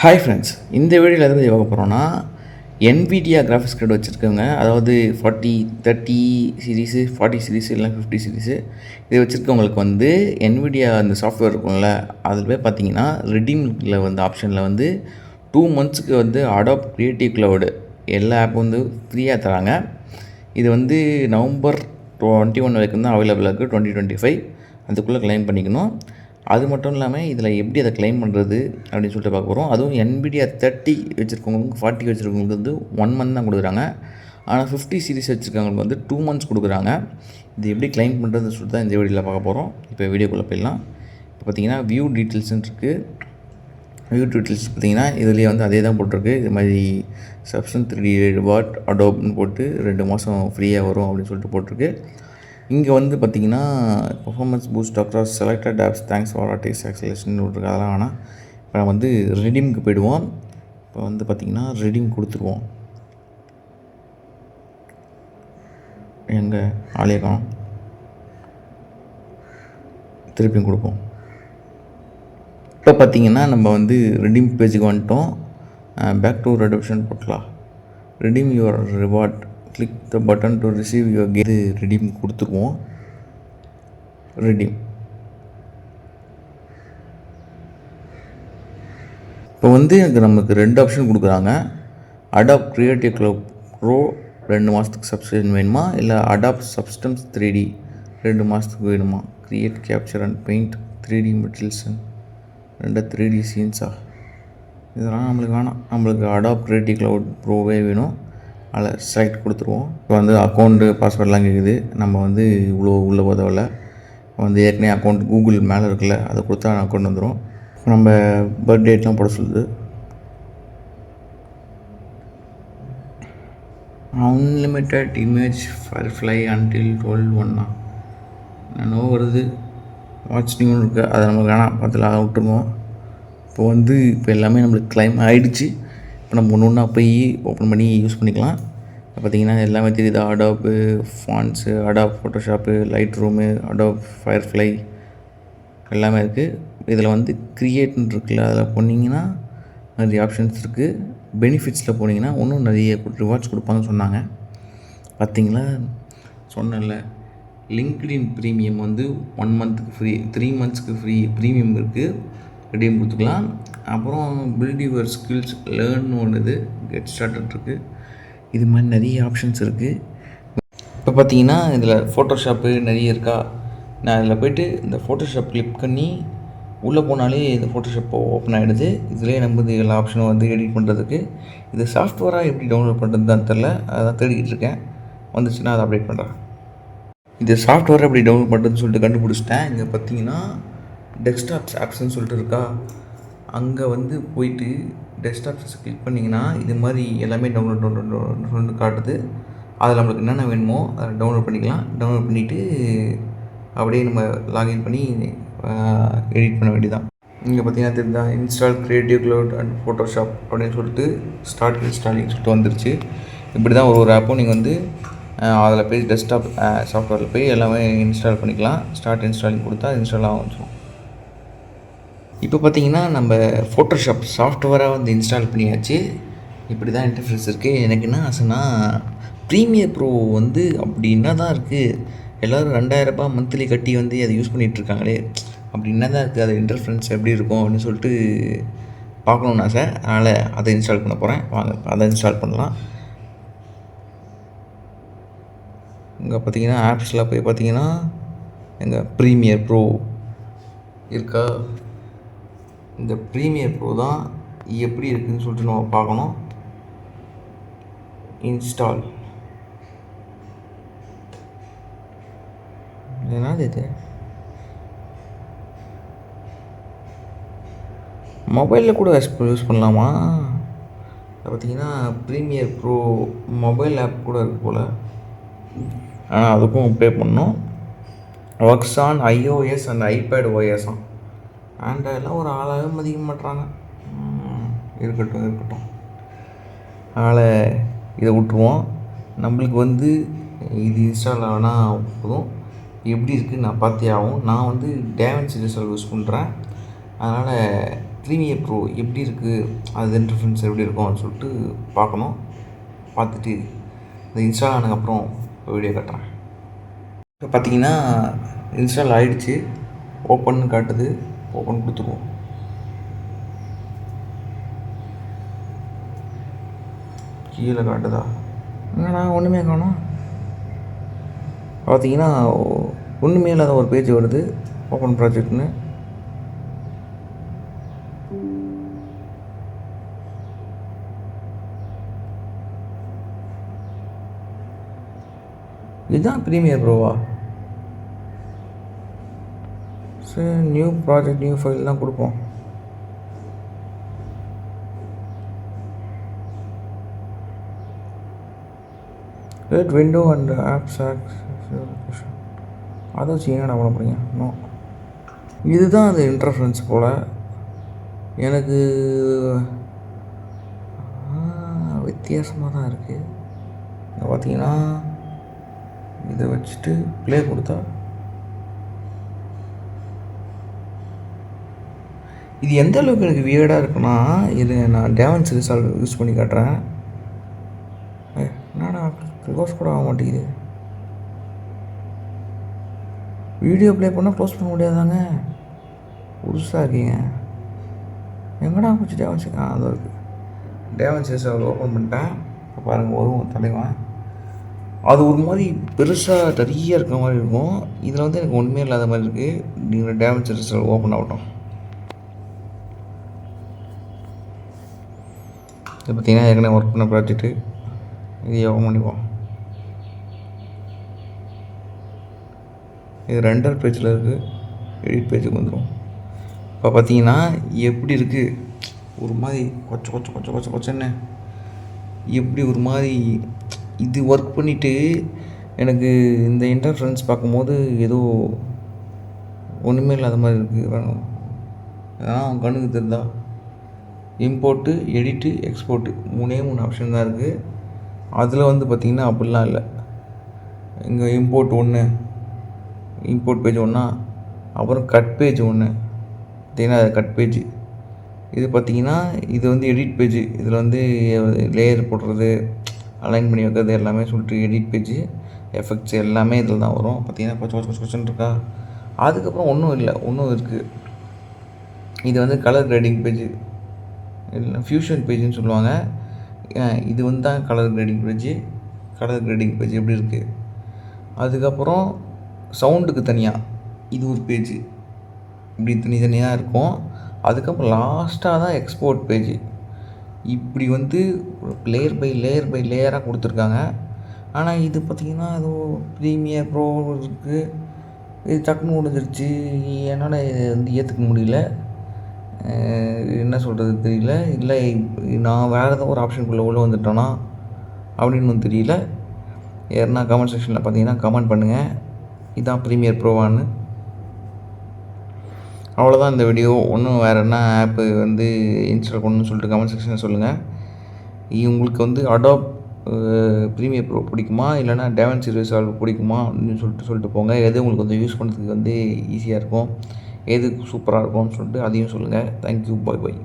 Hi friends, இந்த வீடியோவில் எதை பற்றி பார்க்க போகிறோன்னா NVIDIA கிராஃபிக்ஸ் கார்டு வச்சுருக்கவங்க, அதாவது 40 30 சீரீஸு, 40 சீரீஸு இல்லை 50 சீரீஸு இது வச்சுருக்கவங்களுக்கு NVIDIA அந்த சாஃப்ட்வேர் இருக்கும்ல, அதில் போய் பார்த்தீங்கன்னா ரெடீமில் ஆப்ஷனில் 2 மந்த்ஸுக்கு அடாப் கிரியேட்டிவ் க்ளவுடு எல்லா ஆப்பும் ஃப்ரீயாக தராங்க. இது நவம்பர் 21 வரைக்கும் தான் அவைலபிளாக இருக்குது. 2025 அதுக்குள்ளே கிளைம் பண்ணிக்கணும். அது மட்டும் இல்லாமல் இதில் எப்படி அதை கிளைம் பண்ணுறது அப்படின்னு சொல்லிட்டு பார்க்க போகிறோம். அதுவும் NVIDIA 30 வச்சுருக்கவங்களுக்கு 40 வச்சுருக்கவங்களுக்கு 1 மந்த் தான் கொடுக்குறாங்க. ஆனால் 50 சீரீஸ் வச்சுருக்கவங்களுக்கு 2 மந்த்ஸ் கொடுக்குறாங்க. இது எப்படி கிளைம் பண்ணுறதுன்னு சொல்லிட்டு தான் இந்த வீடியோவில் பார்க்க போகிறோம். இப்போ வீடியோக்குள்ளே போயிடலாம். இப்போ பார்த்தீங்கன்னா வியூ டீட்டெயில்ஸ்னு இருக்குது. வியூ டீட்டெயில்ஸ் பார்த்தீங்கன்னா இதுலேயே அதே தான் போட்டிருக்கு. இது மாதிரி சப்ஸ்டன் 3D ரிவார்ட் அடோப்னு போட்டு 2 மாதம் ஃப்ரீயாக வரும் அப்படின்னு சொல்லிட்டு போட்டிருக்கு. இங்கே பார்த்தீங்கன்னா performance boost across selected apps thanks for artist acceleration விட்ருக்கு. அதெல்லாம் வேணாம். இப்போ நம்ம ரெடீம்க்கு போயிடுவோம். இப்போ பார்த்தீங்கன்னா ரெடீம் கொடுத்துருவோம். எங்கள் ஆலய காணும் திருப்பியும் கொடுப்போம். இப்போ பார்த்தீங்கன்னா நம்ம ரெடீம் பேஜுக்கு வந்துட்டோம். பேக் டு ரெடம்ஷன் போட்டலாம். Redeem your reward, click the button to receive your இது ரெடீம் கொடுத்துருவோம். ரெடீம் இப்போ அங்கே நமக்கு 2 ஆப்ஷன் கொடுக்குறாங்க. அடாப் கிரியேட்டிவ் க்ளவுட் ப்ரோ 2 மாதத்துக்கு சப்ஸ்கிரிப்ஷன் வேணுமா, இல்லை அடாப் சப்ஸ்டன்ஸ் 3D 2 மாதத்துக்கு வேணுமா, create capture and paint 3D மெட்டீரியல்ஸன் 3D சீன்ஸா, இதெல்லாம் நம்மளுக்கு வேணாம். நம்மளுக்கு அடாப் கிரியேட்டிவ் க்ளவுட் ப்ரோவே வேணும். அதில் செலக்ட் கொடுத்துருவோம். இப்போ அக்கௌண்ட்டு பாஸ்வேர்டெலாம் கேட்குது. நம்ம இவ்வளோ உள்ளே போதவில்லை. ஏற்கனவே அக்கௌண்ட் கூகுள் மேலே இருக்குல்ல, அதை கொடுத்தா அக்கௌண்ட் வந்துடும். இப்போ நம்ம பர்த் டேட்லாம் போட சொல்லுது. அன்லிமிட்டட் இமேஜ் ஃபயர்ஃப்ளை அன்டில் 12/1 என்னோ வருது. வாட்ச் நியூன்னு இருக்குது, அதை நம்மளுக்கு வேணாம், பார்த்துல அதை விட்டுருவோம். இப்போ எல்லாமே நம்மளுக்கு கிளைம் ஆகிடுச்சு. இப்போ நம்ம ஒன்று ஒன்றா போய் ஓப்பன் பண்ணி யூஸ் பண்ணிக்கலாம். பார்த்திங்கன்னா எல்லாமே தெரியுது. Adobe fonts, Adobe Photoshop, light room, Adobe Firefly எல்லாமே இருக்குது. இதில் க்ரியேட்னு இருக்குல்ல, அதில் போனீங்கன்னா நிறைய ஆப்ஷன்ஸ் இருக்குது. பெனிஃபிட்ஸில் போனீங்கன்னா இன்னும் நிறைய ரிவார்ட்ஸ் கொடுப்பாங்கன்னு சொன்னாங்க. பார்த்திங்களா, சொன்னேன்ல, லிங்க்டின் ப்ரீமியம் 1 மந்த்துக்கு ஃப்ரீ, 3 மந்த்ஸ்க்கு ஃப்ரீ ப்ரீமியம் இருக்குது. ரெடீம் கொடுத்துக்கலாம். அப்புறம் பில்ட் யுவர் ஸ்கில்ஸ் லேர்ன் ஒன்று கெட் ஸ்டார்டட் இருக்குது. இது மாதிரி நிறைய ஆப்ஷன்ஸ் இருக்குது. இப்போ பார்த்தீங்கன்னா இதில் ஃபோட்டோஷாப்பு நிறைய இருக்கா. நான் இதில் போய்ட்டு இந்த ஃபோட்டோஷாப் கிளிக் பண்ணி உள்ளே போனாலே இந்த ஃபோட்டோஷாப் ஓப்பன் ஆகிடுது. இதிலே நம்ம எல்லா ஆப்ஷனும் எடிட் பண்ணுறதுக்கு. இது சாஃப்ட்வேராக எப்படி டவுன்லோட் பண்ணுறது தான் தெரில, அதான் தேடிக்கிட்டு இருக்கேன். வந்துச்சுன்னா அதை அப்டேட் பண்ணுறேன். இது சாஃப்ட்வேரை எப்படி டவுன்லோட் பண்ணுறதுன்னு சொல்லிட்டு கண்டுபிடிச்சிட்டேன். இங்கே பார்த்தீங்கன்னா டெஸ்க்டாப்ஸ் ஆப்ஸ்ன்னு சொல்லிட்டு இருக்கா, அங்கே போயிட்டு டெஸ்க்டாப்ஸ் கிளிக் பண்ணிங்கன்னா இது மாதிரி எல்லாமே டவுன்லோட் காட்டுது. அதில் நம்மளுக்கு என்னென்ன வேணுமோ அதை டவுன்லோட் பண்ணிக்கலாம். டவுன்லோட் பண்ணிவிட்டு அப்படியே நம்ம லாகின் பண்ணி எடிட் பண்ண வேண்டியதான். இங்கே பார்த்தீங்கன்னா தெரிஞ்சா install creative cloud and Photoshop அப்படின்னு சொல்லிட்டு ஸ்டார்ட் இன்ஸ்டாலிங் சொல்லிட்டு வந்துருச்சு. இப்படி தான் ஒரு ஆப்பும் நீங்கள் அதில் போய் டெஸ்க்டாப் சாஃப்ட்வேரில் போய் எல்லாமே இன்ஸ்டால் பண்ணிக்கலாம். ஸ்டார்ட் இன்ஸ்டாலிங் கொடுத்தா இன்ஸ்டால் ஆகும். இப்போ பார்த்தீங்கன்னா நம்ம ஃபோட்டோஷாப் சாஃப்ட்வேராக இன்ஸ்டால் பண்ணியாச்சு. இப்படி தான் இன்டர்ஃபேஸ் இருக்குது. எனக்கு என்ன ஆசைன்னா, ப்ரீமியர் ப்ரோ அப்படி என்ன தான் இருக்குது, எல்லோரும் 2000 ரூபாய் மந்த்லி கட்டி அதை யூஸ் பண்ணிகிட்ருக்காங்களே, அப்படி என்ன தான் இருக்குது, அது இன்டர்ஃபரன்ஸ் எப்படி இருக்கும் அப்படின்னு சொல்லிட்டு பார்க்கணுன்னு ஆசை. அதனால் அதை இன்ஸ்டால் பண்ண போகிறேன். வாங்க அதை இன்ஸ்டால் பண்ணலாம். இங்கே பார்த்தீங்கன்னா ஆப்ஸில் போய் பார்த்தீங்கன்னா எங்கள் ப்ரீமியர் ப்ரோ இருக்கா. இந்த ப்ரீமியர் ப்ரோ தான் எப்படி இருக்குதுன்னு சொல்லிட்டு நம்ம பார்க்கணும். இன்ஸ்டால் என்னது இது, மொபைலில் கூட யூஸ் பண்ணலாமா? பார்த்திங்கன்னா ப்ரீமியர் ப்ரோ மொபைல் ஆப் கூட இருக்குது போல். ஆனால் அதுக்கும் பே பண்ணணும். Works on iOS and iPad OS. ஆண்ட்ராய்டெலாம் ஒரு ஆளாகவே மதிக்க மாட்டுறாங்க. இருக்கட்டும். அதனால் இதை விட்டுருவோம். நம்மளுக்கு இது இன்ஸ்டால் ஆனால் போதும். எப்படி இருக்குதுன்னு நான் பார்த்தே ஆகும். நான் DaVinci Resolve யூஸ் பண்ணுறேன். அதனால் ப்ரீமியர் ப்ரோ எப்படி இருக்குது, அது இன்டர்ஃபரன்ஸ் எப்படி இருக்கும் அப்படின்னு சொல்லிட்டு பார்க்கணும். பார்த்துட்டு இந்த இன்ஸ்டால் ஆனதுக்கப்புறம் வீடியோ காட்டுறேன். இப்போ பார்த்தீங்கன்னா இன்ஸ்டால் ஆகிடுச்சு. ஓப்பன் காட்டுது. ஓப்பன் கொடுத்துருவோம். கீழே காட்டுதா? என்னடா ஒன்றுமே காணோம். பார்த்தீங்கன்னா ஒன்றுமே இல்லாத ஒரு பேஜ் வருது, ஓப்பன் ப்ராஜெக்ட்னு. இதுதான் ப்ரீமியர் ப்ரோவா? சரி, நியூ ப்ராஜெக்ட் நியூ ஃபைல் தான் கொடுப்போம். ரெட் விண்டோ அண்ட் ஆப்ஸ் அதை வச்சு என்னடா பண்ண போகிறீங்க? நோ, இதுதான் அது இன்டர்ஃபரன்ஸ் போல். எனக்கு வித்தியாசமாக தான் இருக்குது. இங்கே பார்த்தீங்கன்னா இதை வச்சுட்டு ப்ளே கொடுத்தா இது எந்த அளவுக்கு எனக்கு வியர்டாக இருக்குன்னா, இது நான் டேவன்ஸ் ரிசால்வ் யூஸ் பண்ணி காட்டுறேன். என்னடா க்ளோஸ் கூட ஆக மாட்டேங்குது. வீடியோ ப்ளே பண்ணால் க்ளோஸ் பண்ண முடியாதாங்க? புதுசாக இருக்கீங்க. எங்கடா போச்சு டேவன்ஸ்? அதுவும் இருக்குது. டேவன்ஸ் ரிசால்வ் ஓப்பன் பண்ணிட்டேன். இப்போ பாருங்கள், வரும் தலைவன். அது ஒரு மாதிரி பெருசாக நிறைய இருக்கிற மாதிரி இருக்கும். இதில் வந்து எனக்கு ஒன்றுமே இல்லாத மாதிரி இருக்குது. நீங்கள் டேவன்ஸ் ரிசால்வ் ஓப்பன் ஆகட்டும். இது பார்த்திங்கன்னா ஏற்கனவே ஒர்க் பண்ண ப்ராஜெக்ட்டு. இது ஓப்பன் பண்ணிப்போம். இது ரெண்டர் பேஜில் இருக்குது. எடிட் பேஜுக்கு வந்துடும். இப்போ பார்த்தீங்கன்னா எப்படி இருக்குது, ஒரு மாதிரி கொச்சன்னு எப்படி ஒரு மாதிரி இது ஒர்க் பண்ணிவிட்டு எனக்கு இந்த இன்டர்ஃபரன்ஸ் பார்க்கும்போது ஏதோ ஒன்றுமே இல்லாத மாதிரி இருக்குது. அதான் கண்ணுக்கு தெரிந்தா இம்போர்ட்டு, எடிட்டு, எக்ஸ்போர்ட்டு 3 ஆப்ஷன் தான் இருக்குது. அதில் வந்து பார்த்திங்கன்னா அப்படிலாம் இல்லை. இங்கே இம்போர்ட் ஒன்று, இம்போர்ட் பேஜ் ஒன்றா, அப்புறம் கட் பேஜ் ஒன்று. பார்த்திங்கன்னா அது கட் பேஜ். இது பார்த்திங்கன்னா இது வந்து எடிட் பேஜ். இதில் வந்து லேயர் போடுறது, அலைன் பண்ணி வைக்கிறது எல்லாமே சொல்லிட்டு எடிட் பேஜ், எஃபெக்ட்ஸ் எல்லாமே இதில் தான் வரும். பார்த்திங்கன்னா கொச்சன்னு இருக்கா. அதுக்கப்புறம் ஒன்றும் இல்லை, ஒன்றும் இருக்குது. இது வந்து கலர் கிரேடிங் பேஜ், இல்லை ஃப்யூஷன் பேஜுன்னு சொல்லுவாங்க. இது வந்து தான் colour grading page. Colour grading page எப்படி இருக்குது. அதுக்கப்புறம் சவுண்டுக்கு தனியாக இது ஒரு பேஜ், இப்படி தனியாக இருக்கும். அதுக்கப்புறம் லாஸ்ட்டாக தான் எக்ஸ்போர்ட் பேஜ். இப்படி வந்து லேயர் பை லேயராக கொடுத்துருக்காங்க. ஆனால் இது பார்த்திங்கன்னா ஏதோ ப்ரீமியர் ப்ரோ இருக்குது. இது டக்குன்னு முடிஞ்சிருச்சு. என்னால் இதை வந்து ஏற்றுக்க முடியல. என்ன சொல்கிறது தெரியல. இல்லை நான் வேறு ஏதோ ஒரு ஆப்ஷனுக்குள்ளே உள்ள வந்துட்டேனா அப்படின்னு தெரியல. யாருன்னா கமெண்ட் செக்ஷனில் பார்த்தீங்கன்னா கமெண்ட் பண்ணுங்கள், இதுதான் ப்ரீமியர் ப்ரோவான்னு. அவ்வளோதான் இந்த வீடியோ. ஒன்றும் வேறு என்ன ஆப்பு வந்து இன்ஸ்டால் பண்ணணும்னு சொல்லிட்டு கமெண்ட் செக்ஷனில் சொல்லுங்கள். உங்களுக்கு வந்து அடாப் ப்ரீமியர் ப்ரோ பிடிக்குமா, இல்லைனா டேவன்சி ரிசால்வ் பிடிக்குமா அப்படின்னு சொல்லிட்டு போங்க. எது உங்களுக்கு வந்து யூஸ் பண்ணுறதுக்கு வந்து ஈஸியாக இருக்கும், எது சூப்பராக இருக்கும்னு சொல்லிட்டு அதையும் சொல்லுங்கள். தேங்க்யூ, பாய்.